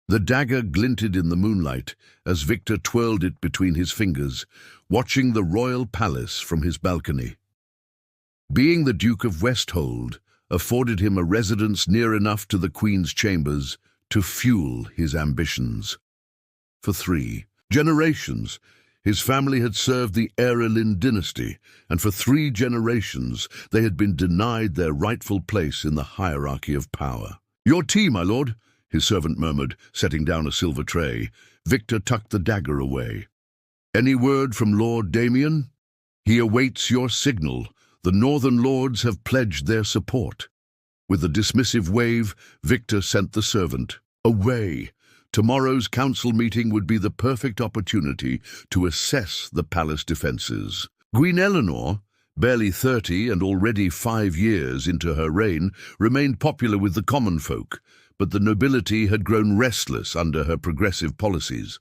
The dagger glinted in the moonlight as Victor twirled it between his fingers, watching the royal palace from his balcony. Being the Duke of Westhold afforded him a residence near enough to the Queen's chambers to fuel his ambitions. For 3 generations, his family had served the Erelin dynasty, and for 3 generations they had been denied their rightful place in the hierarchy of power. "Your tea, my lord," his servant murmured, setting down a silver tray. Victor tucked the dagger away. "Any word from Lord Damien? He awaits your signal. The Northern Lords have pledged their support." With a dismissive wave, Victor sent the servant away. Tomorrow's council meeting would be the perfect opportunity to assess the palace defenses. Queen Eleanor, barely 30 and already 5 years into her reign, remained popular with the common folk, but the nobility had grown restless under her progressive policies.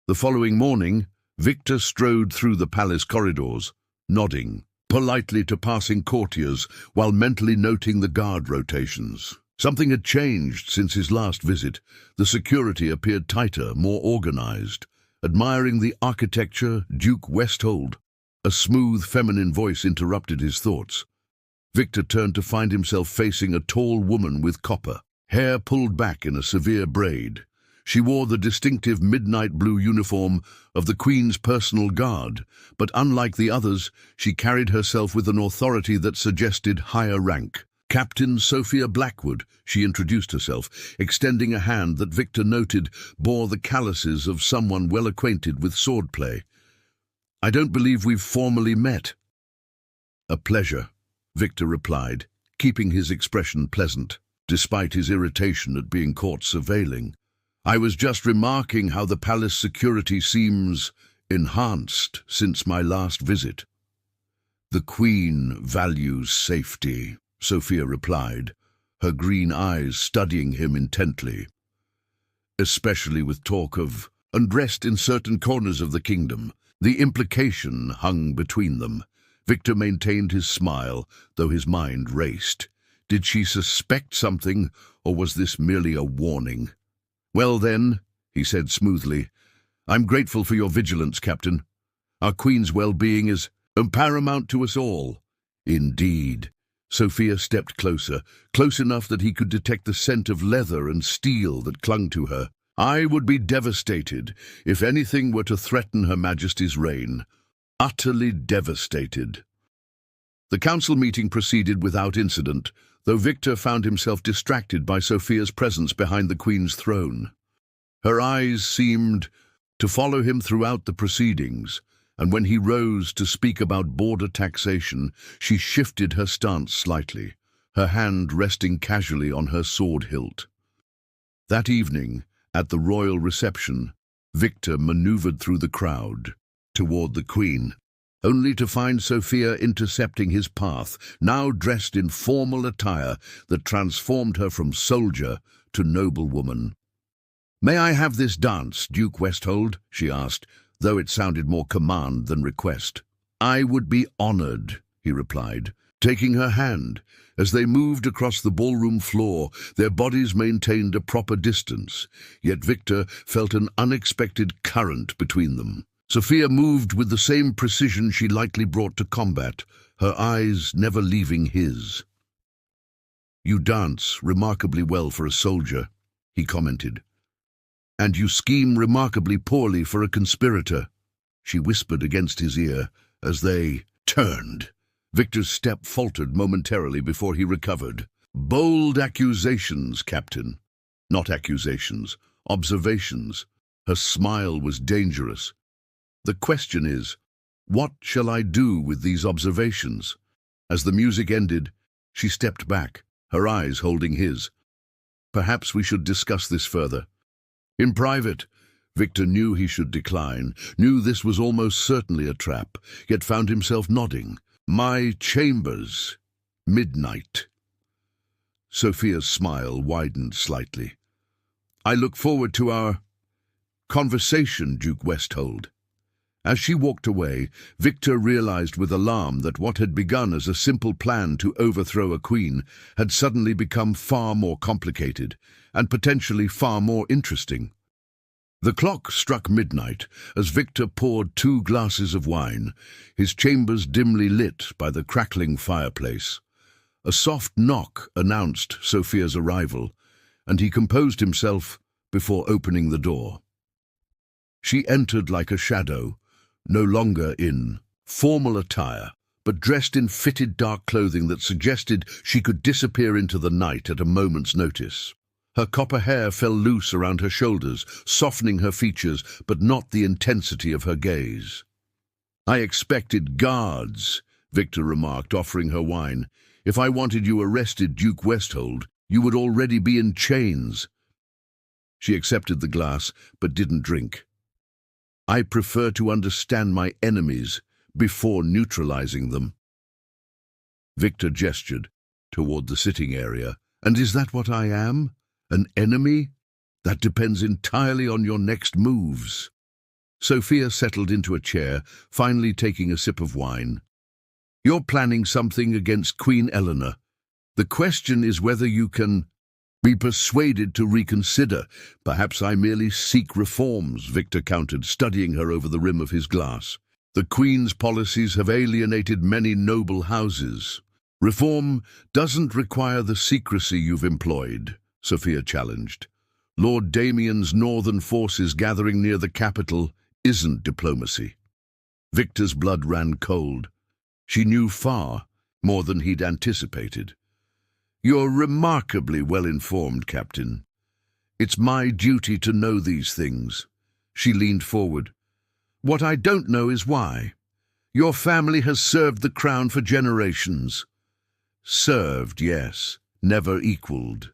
The following morning, Victor strode through the palace corridors, nodding politely to passing courtiers while mentally noting the guard rotations. Something had changed since his last visit. The security appeared tighter, more organized. Admiring the architecture, Duke Westhold. A smooth, feminine voice interrupted his thoughts. Victor turned to find himself facing a tall woman with copper, hair pulled back in a severe braid. She wore the distinctive midnight blue uniform of the Queen's personal guard, but unlike the others, she carried herself with an authority that suggested higher rank. "Captain Sophia Blackwood," she introduced herself, extending a hand that Victor noted bore the calluses of someone well acquainted with swordplay. "I don't believe we've formally met." "A pleasure," Victor replied, keeping his expression pleasant, despite his irritation at being caught surveilling. "I was just remarking how the palace security seems enhanced since my last visit." "The Queen values safety," Sophia replied, her green eyes studying him intently. "Especially with talk of unrest in certain corners of the kingdom." The implication hung between them. Victor maintained his smile, though his mind raced. Did she suspect something, or was this merely a warning? "Well then," he said smoothly, "I'm grateful for your vigilance, Captain. Our Queen's well-being is paramount to us all." "Indeed." Sophia stepped closer, close enough that he could detect the scent of leather and steel that clung to her. "I would be devastated if anything were to threaten Her Majesty's reign. Utterly devastated." The council meeting proceeded without incident, though Victor found himself distracted by Sophia's presence behind the Queen's throne. Her eyes seemed to follow him throughout the proceedings, and when he rose to speak about border taxation, she shifted her stance slightly, her hand resting casually on her sword hilt. That evening, at the royal reception, Victor maneuvered through the crowd toward the Queen, only to find Sophia intercepting his path, now dressed in formal attire that transformed her from soldier to noblewoman. "May I have this dance, Duke Westhold?" she asked, though it sounded more command than request. "I would be honored," he replied, taking her hand. As they moved across the ballroom floor, their bodies maintained a proper distance, yet Victor felt an unexpected current between them. Sophia moved with the same precision she likely brought to combat, her eyes never leaving his. "You dance remarkably well for a soldier," he commented. "And you scheme remarkably poorly for a conspirator," she whispered against his ear as they turned. Victor's step faltered momentarily before he recovered. "Bold accusations, Captain." "Not accusations, observations." Her smile was dangerous. "The question is, what shall I do with these observations?" As the music ended, she stepped back, her eyes holding his. "Perhaps we should discuss this further." "In private." Victor knew he should decline, knew this was almost certainly a trap, yet found himself nodding. "My chambers. Midnight." Sophia's smile widened slightly. "I look forward to our conversation, Duke Westhold." As she walked away, Victor realized with alarm that what had begun as a simple plan to overthrow a queen had suddenly become far more complicated and potentially far more interesting. The clock struck midnight as Victor poured 2 glasses of wine, his chambers dimly lit by the crackling fireplace. A soft knock announced Sophia's arrival, and he composed himself before opening the door. She entered like a shadow, no longer in formal attire, but dressed in fitted dark clothing that suggested she could disappear into the night at a moment's notice. Her copper hair fell loose around her shoulders, softening her features, but not the intensity of her gaze. "I expected guards," Victor remarked, offering her wine. "If I wanted you arrested, Duke Westhold, you would already be in chains." She accepted the glass, but didn't drink. "I prefer to understand my enemies before neutralizing them." Victor gestured toward the sitting area. "And is that what I am? An enemy? That depends entirely on your next moves." Sophia settled into a chair, finally taking a sip of wine. "You're planning something against Queen Eleanor. The question is whether you can be persuaded to reconsider. Perhaps I merely seek reforms," Victor countered, studying her over the rim of his glass. "The Queen's policies have alienated many noble houses. Reform doesn't require the secrecy you've employed," Sophia challenged. "Lord Damien's northern forces gathering near the capital isn't diplomacy." Victor's blood ran cold. She knew far more than he'd anticipated. "You're remarkably well-informed, Captain. It's my duty to know these things." She leaned forward. "What I don't know is why. Your family has served the crown for generations." "Served, yes, never equaled."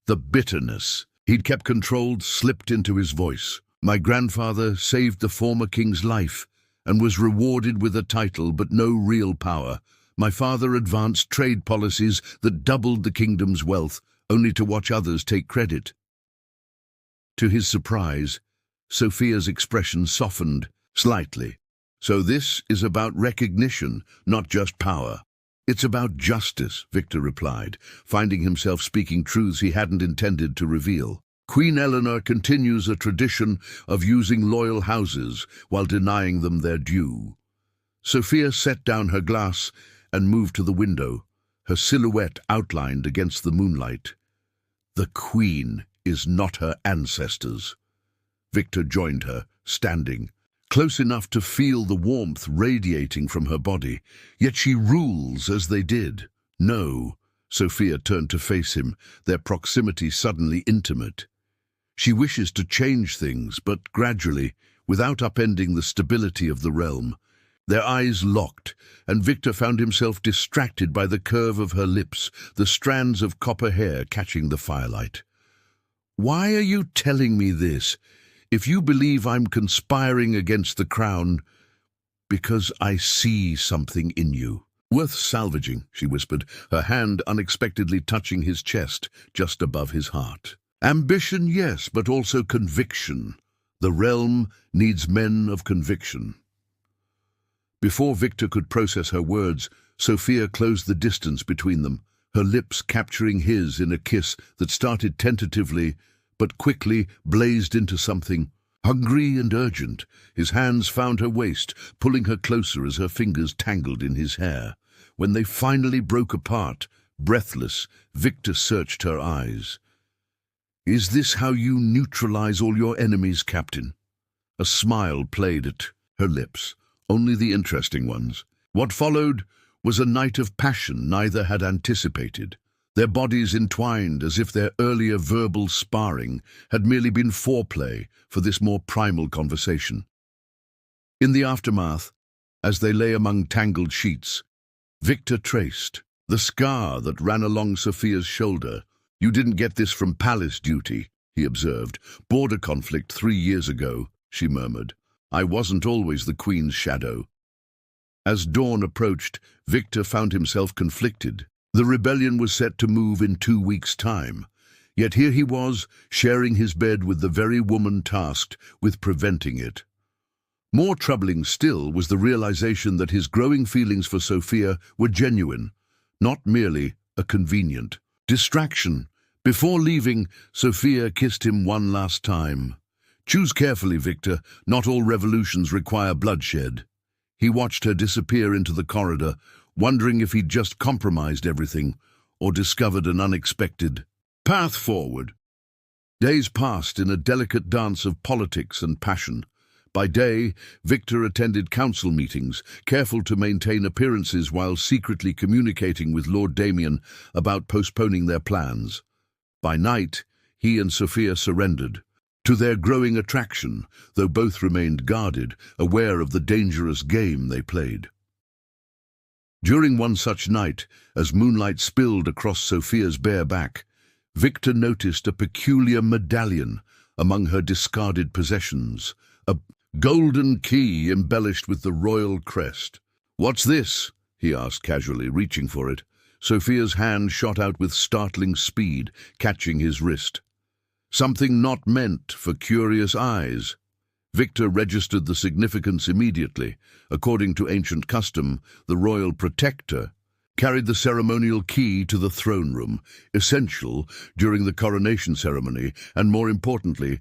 The bitterness he'd kept controlled slipped into his voice. "My grandfather saved the former king's life and was rewarded with a title but no real power. My father advanced trade policies that doubled the kingdom's wealth, only to watch others take credit." To his surprise, Sophia's expression softened slightly. "So this is about recognition, not just power." "It's about justice," Victor replied, finding himself speaking truths he hadn't intended to reveal. "Queen Eleanor continues a tradition of using loyal houses while denying them their due." Sophia set down her glass and moved to the window, her silhouette outlined against the moonlight. "The Queen is not her ancestors." Victor joined her, standing, close enough to feel the warmth radiating from her body. "Yet she rules as they did." "No." Sophia turned to face him, their proximity suddenly intimate. "She wishes to change things, but gradually, without upending the stability of the realm." Their eyes locked, and Victor found himself distracted by the curve of her lips, the strands of copper hair catching the firelight. "Why are you telling me this? If you believe I'm conspiring against the crown, because I see something in you." "Worth salvaging," she whispered, her hand unexpectedly touching his chest, just above his heart. "Ambition, yes, but also conviction. The realm needs men of conviction." Before Victor could process her words, Sophia closed the distance between them, her lips capturing his in a kiss that started tentatively but quickly blazed into something hungry and urgent. His hands found her waist, pulling her closer as her fingers tangled in his hair. When they finally broke apart, breathless, Victor searched her eyes. "Is this how you neutralize all your enemies, Captain?" A smile played at her lips. Only the interesting ones. What followed was a night of passion neither had anticipated, their bodies entwined as if their earlier verbal sparring had merely been foreplay for this more primal conversation. In the aftermath, as they lay among tangled sheets, Victor traced the scar that ran along Sophia's shoulder. "You didn't get this from palace duty," he observed. "Border conflict 3 years ago," she murmured. "I wasn't always the Queen's shadow." As dawn approached, Victor found himself conflicted. The rebellion was set to move in 2 weeks' time. Yet here he was, sharing his bed with the very woman tasked with preventing it. More troubling still was the realization that his growing feelings for Sophia were genuine, not merely a convenient distraction. Before leaving, Sophia kissed him one last time. "Choose carefully, Victor. Not all revolutions require bloodshed." He watched her disappear into the corridor, wondering if he'd just compromised everything or discovered an unexpected path forward. Days passed in a delicate dance of politics and passion. By day, Victor attended council meetings, careful to maintain appearances while secretly communicating with Lord Damien about postponing their plans. By night, he and Sophia surrendered to their growing attraction, though both remained guarded, aware of the dangerous game they played. During one such night, as moonlight spilled across Sophia's bare back, Victor noticed a peculiar medallion among her discarded possessions, a golden key embellished with the royal crest. "What's this?" he asked casually, reaching for it. Sophia's hand shot out with startling speed, catching his wrist. Something not meant for curious eyes. Victor registered the significance immediately. According to ancient custom, the royal protector carried the ceremonial key to the throne room, essential during the coronation ceremony, and more importantly,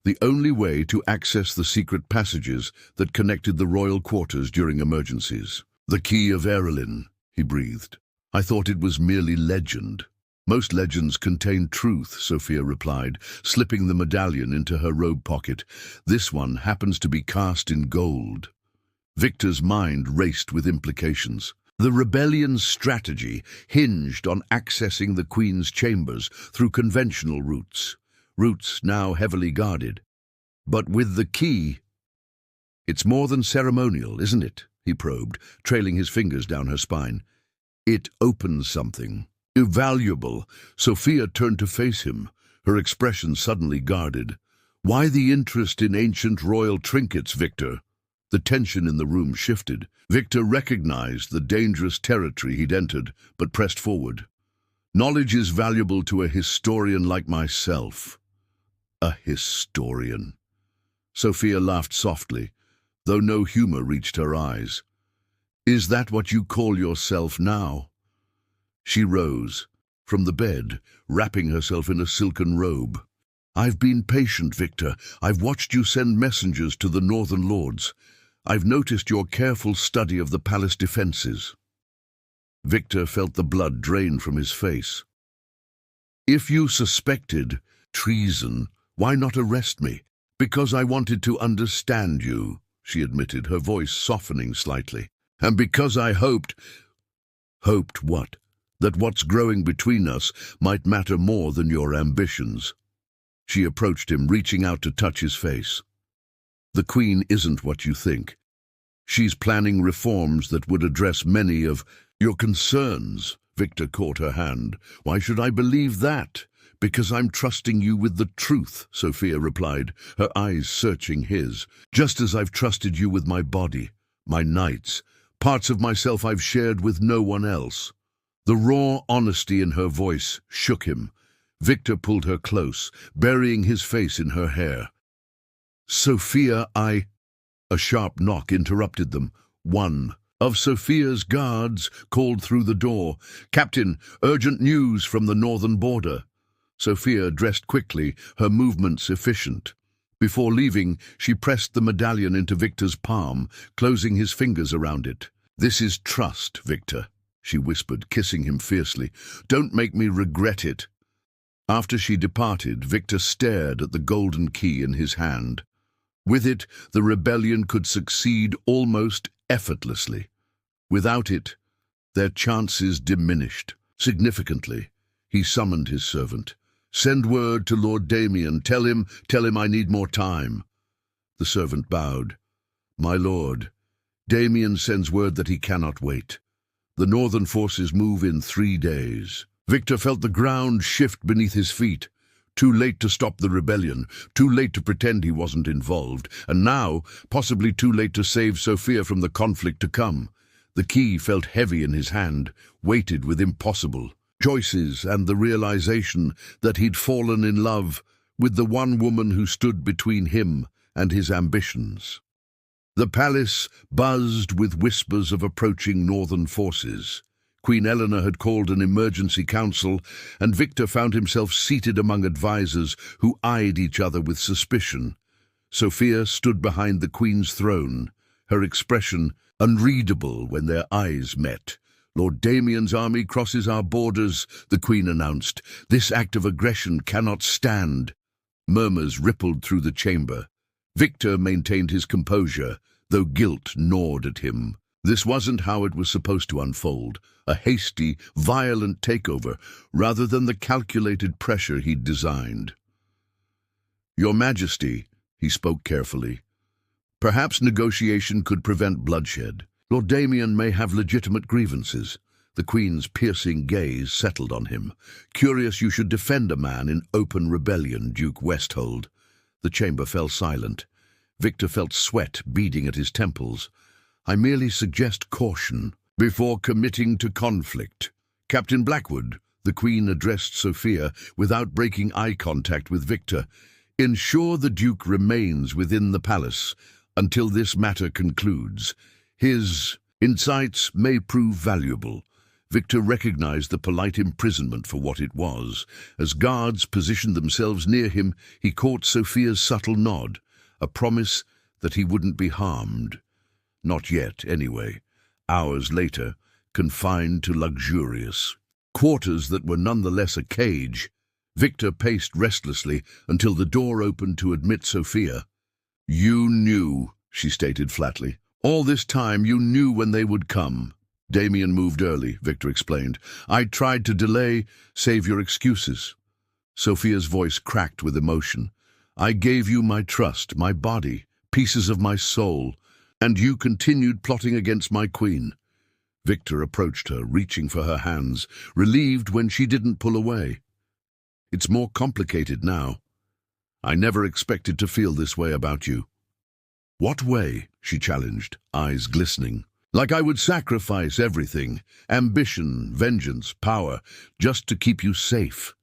the only way to access the secret passages that connected the royal quarters during emergencies. "The key of Erelin," he breathed. "I thought it was merely legend." "Most legends contain truth," Sophia replied, slipping the medallion into her robe pocket. "This one happens to be cast in gold." Victor's mind raced with implications. The rebellion's strategy hinged on accessing the Queen's chambers through conventional routes now heavily guarded. But with the key, "It's more than ceremonial, isn't it?" he probed, trailing his fingers down her spine. "It opens something invaluable." Sophia turned to face him, her expression suddenly guarded. "Why the interest in ancient royal trinkets, Victor?" The tension in the room shifted. Victor recognized the dangerous territory he'd entered, but pressed forward. "Knowledge is valuable to a historian like myself." A historian. Sophia laughed softly, though no humor reached her eyes. "Is that what you call yourself now?" She rose from the bed, wrapping herself in a silken robe. "I've been patient, Victor. I've watched you send messengers to the Northern Lords. I've noticed your careful study of the palace defenses." Victor felt the blood drain from his face. "If you suspected treason, why not arrest me?" "Because I wanted to understand you," she admitted, her voice softening slightly. "And because I hoped—" "Hoped what?" "That what's growing between us might matter more than your ambitions." She approached him, reaching out to touch his face. "The Queen isn't what you think. She's planning reforms that would address many of your concerns." Victor caught her hand. "Why should I believe that?" "Because I'm trusting you with the truth," Sophia replied, her eyes searching his. "Just as I've trusted you with my body, my nights, parts of myself I've shared with no one else." The raw honesty in her voice shook him. Victor pulled her close, burying his face in her hair. "Sophia, I—" A sharp knock interrupted them. One of Sophia's guards called through the door. "Captain, urgent news from the northern border." Sophia dressed quickly, her movements efficient. Before leaving, she pressed the medallion into Victor's palm, closing his fingers around it. "This is trust, Victor," she whispered, kissing him fiercely. "Don't make me regret it." After she departed, Victor stared at the golden key in his hand. With it, the rebellion could succeed almost effortlessly. Without it, their chances diminished significantly. He summoned his servant. "Send word to Lord Damien. Tell him I need more time." The servant bowed. "My lord, Damien sends word that he cannot wait. The northern forces move in 3 days." Victor felt the ground shift beneath his feet. Too late to stop the rebellion, too late to pretend he wasn't involved, and now, possibly too late to save Sophia from the conflict to come. The key felt heavy in his hand, weighted with impossible choices and the realization that he'd fallen in love with the one woman who stood between him and his ambitions. The palace buzzed with whispers of approaching northern forces. Queen Eleanor had called an emergency council, and Victor found himself seated among advisors who eyed each other with suspicion. Sophia stood behind the Queen's throne, her expression unreadable when their eyes met. "Lord Damien's army crosses our borders," the Queen announced. "This act of aggression cannot stand." Murmurs rippled through the chamber. Victor maintained his composure, though guilt gnawed at him. This wasn't how it was supposed to unfold, a hasty, violent takeover, rather than the calculated pressure he'd designed. "Your Majesty," he spoke carefully, "perhaps negotiation could prevent bloodshed. Lord Damien may have legitimate grievances." The Queen's piercing gaze settled on him. "Curious you should defend a man in open rebellion, Duke Westhold." The chamber fell silent. Victor felt sweat beading at his temples. "I merely suggest caution before committing to conflict." "Captain Blackwood," the Queen addressed Sophia without breaking eye contact with Victor, "ensure the Duke remains within the palace until this matter concludes. His insights may prove valuable." Victor recognized the polite imprisonment for what it was. As guards positioned themselves near him, he caught Sophia's subtle nod, a promise that he wouldn't be harmed. Not yet, anyway. Hours later, confined to luxurious quarters that were nonetheless a cage, Victor paced restlessly until the door opened to admit Sophia. "You knew," she stated flatly. "All this time you knew when they would come." "Damien moved early," Victor explained. "I tried to delay, save your excuses." Sophia's voice cracked with emotion. "I gave you my trust, my body, pieces of my soul, and you continued plotting against my queen." Victor approached her, reaching for her hands, relieved when she didn't pull away. "It's more complicated now. I never expected to feel this way about you." "What way?" she challenged, eyes glistening. "Like I would sacrifice everything, ambition, vengeance, power, just to keep you safe."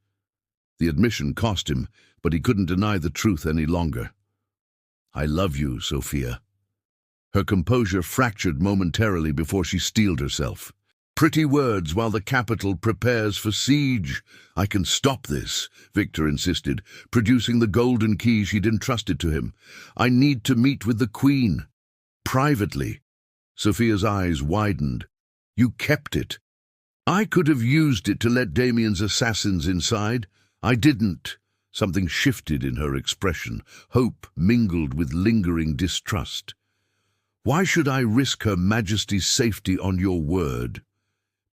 The admission cost him, but he couldn't deny the truth any longer. "I love you, Sophia." Her composure fractured momentarily before she steeled herself. "Pretty words while the capital prepares for siege." "I can stop this," Victor insisted, producing the golden key she'd entrusted to him. "I need to meet with the Queen. Privately." Sophia's eyes widened. "You kept it." "I could have used it to let Damien's assassins inside. I didn't." Something shifted in her expression, hope mingled with lingering distrust. "Why should I risk Her Majesty's safety on your word?"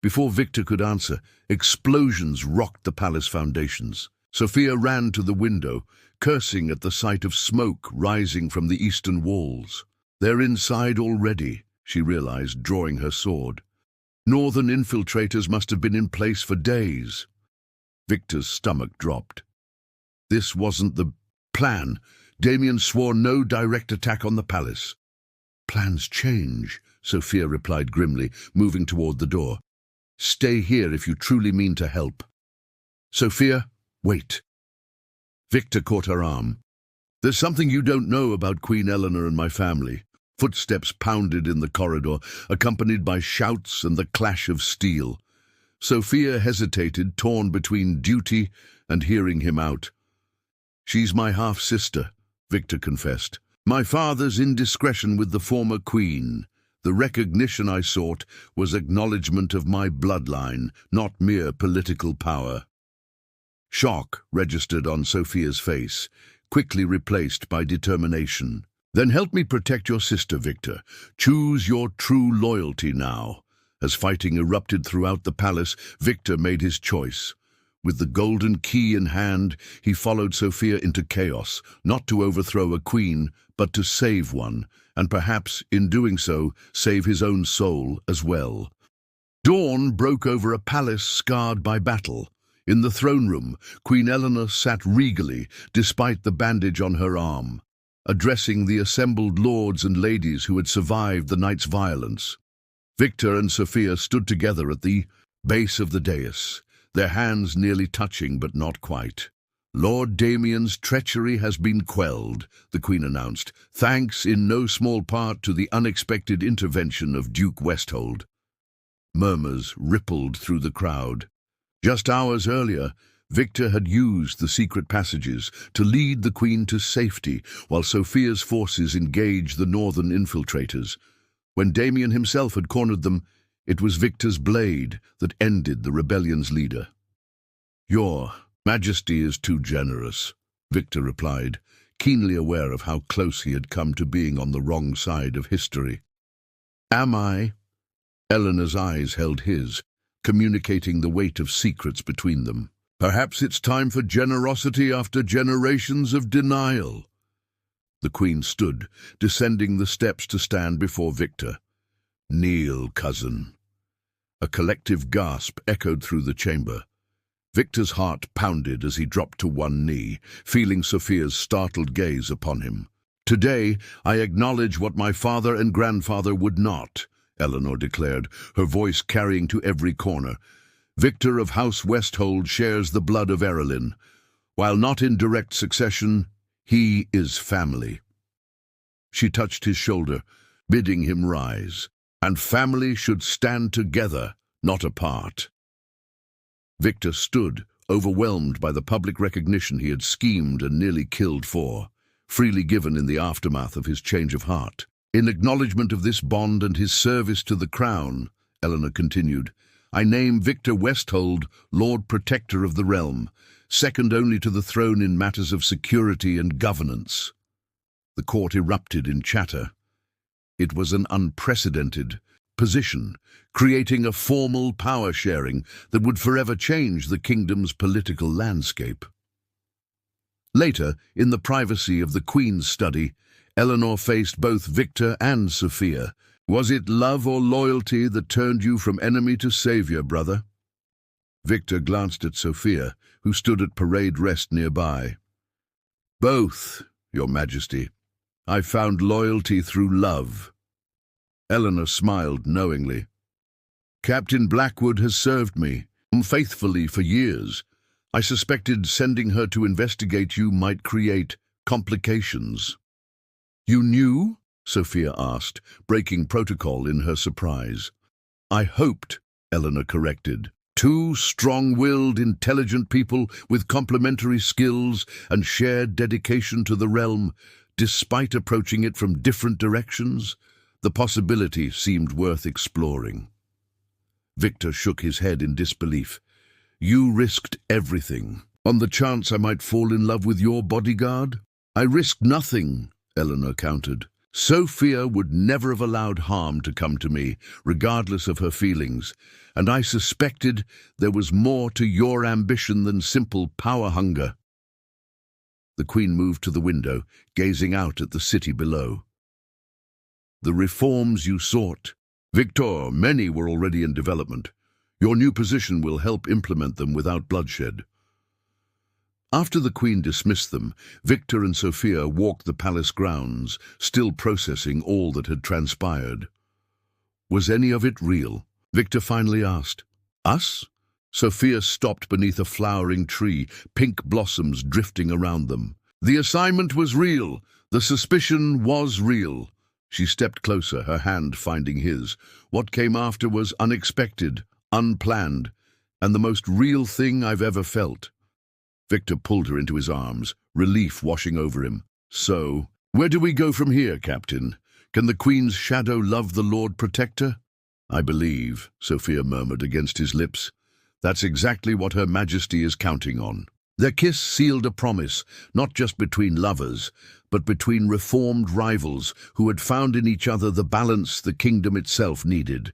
Before Victor could answer, explosions rocked the palace foundations. Sophia ran to the window, cursing at the sight of smoke rising from the eastern walls. "They're inside already," she realized, drawing her sword. "Northern infiltrators must have been in place for days." Victor's stomach dropped. This wasn't the plan. Damien swore no direct attack on the palace. "Plans change," Sophia replied grimly, moving toward the door. "Stay here if you truly mean to help." "Sophia, wait." Victor caught her arm. "There's something you don't know about Queen Eleanor and my family." Footsteps pounded in the corridor, accompanied by shouts and the clash of steel. Sophia hesitated, torn between duty and hearing him out. "She's my half-sister," Victor confessed. "My father's indiscretion with the former queen. The recognition I sought was acknowledgement of my bloodline, not mere political power." Shock registered on Sophia's face, quickly replaced by determination. "Then help me protect your sister, Victor. Choose your true loyalty now." As fighting erupted throughout the palace, Victor made his choice. With the golden key in hand, he followed Sophia into chaos, not to overthrow a queen, but to save one, and perhaps, in doing so, save his own soul as well. Dawn broke over a palace scarred by battle. In the throne room, Queen Eleanor sat regally, despite the bandage on her arm, addressing the assembled lords and ladies who had survived the night's violence. Victor and Sophia stood together at the base of the dais, their hands nearly touching but not quite. Lord Damien's treachery has been quelled, the Queen announced, thanks in no small part to the unexpected intervention of Duke Westhold. Murmurs rippled through the crowd. Just hours earlier, Victor had used the secret passages to lead the Queen to safety, while Sophia's forces engaged the northern infiltrators. When Damien himself had cornered them, it was Victor's blade that ended the rebellion's leader. "Your Majesty is too generous," Victor replied, keenly aware of how close he had come to being on the wrong side of history. "Am I?" Eleanor's eyes held his, communicating the weight of secrets between them. "Perhaps it's time for generosity after generations of denial." The Queen stood, descending the steps to stand before Victor. "Kneel, cousin." A collective gasp echoed through the chamber. Victor's heart pounded as he dropped to one knee, feeling Sophia's startled gaze upon him. "Today, I acknowledge what my father and grandfather would not," Eleanor declared, her voice carrying to every corner. "Victor of House Westhold shares the blood of Erilyn. While not in direct succession, he is family." She touched his shoulder, bidding him rise. "And family should stand together, not apart." Victor stood, overwhelmed by the public recognition he had schemed and nearly killed for, freely given in the aftermath of his change of heart. "In acknowledgement of this bond and his service to the crown," Eleanor continued, "I name Victor Westhold Lord Protector of the realm, second only to the throne in matters of security and governance." The court erupted in chatter. It was an unprecedented position, creating a formal power sharing that would forever change the kingdom's political landscape. Later, in the privacy of the Queen's study, Eleanor faced both Victor and Sophia. "Was it love or loyalty that turned you from enemy to savior, brother?" Victor glanced at Sophia, who stood at parade rest nearby. "Both, Your Majesty. I found loyalty through love." Eleanor smiled knowingly. "Captain Blackwood has served me faithfully for years. I suspected sending her to investigate you might create complications." "You knew?" Sophia asked, breaking protocol in her surprise. "I hoped," Eleanor corrected. "Two strong-willed, intelligent people with complementary skills and shared dedication to the realm, despite approaching it from different directions, the possibility seemed worth exploring." Victor shook his head in disbelief. "You risked everything, on the chance I might fall in love with your bodyguard?" "I risked nothing," Eleanor countered. "Sophia would never have allowed harm to come to me, regardless of her feelings, and I suspected there was more to your ambition than simple power hunger." The Queen moved to the window, gazing out at the city below. "The reforms you sought, Victor, many were already in development. Your new position will help implement them without bloodshed." After the Queen dismissed them, Victor and Sophia walked the palace grounds, still processing all that had transpired. "Was any of it real?" Victor finally asked. "Us?" Sophia stopped beneath a flowering tree, pink blossoms drifting around them. "The assignment was real. The suspicion was real." She stepped closer, her hand finding his. "What came after was unexpected, unplanned, and the most real thing I've ever felt." Victor pulled her into his arms, relief washing over him. "So, where do we go from here, Captain? Can the Queen's shadow love the Lord Protector?" "I believe," Sophia murmured against his lips. "That's exactly what Her Majesty is counting on." Their kiss sealed a promise, not just between lovers, but between reformed rivals who had found in each other the balance the kingdom itself needed.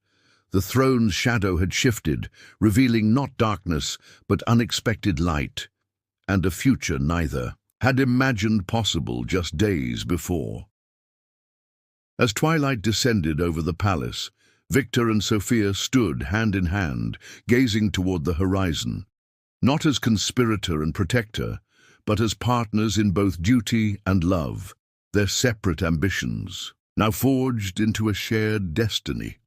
The throne's shadow had shifted, revealing not darkness, but unexpected light, and a future neither had imagined possible just days before. As twilight descended over the palace, Victor and Sophia stood hand in hand, gazing toward the horizon, not as conspirator and protector, but as partners in both duty and love, their separate ambitions, now forged into a shared destiny.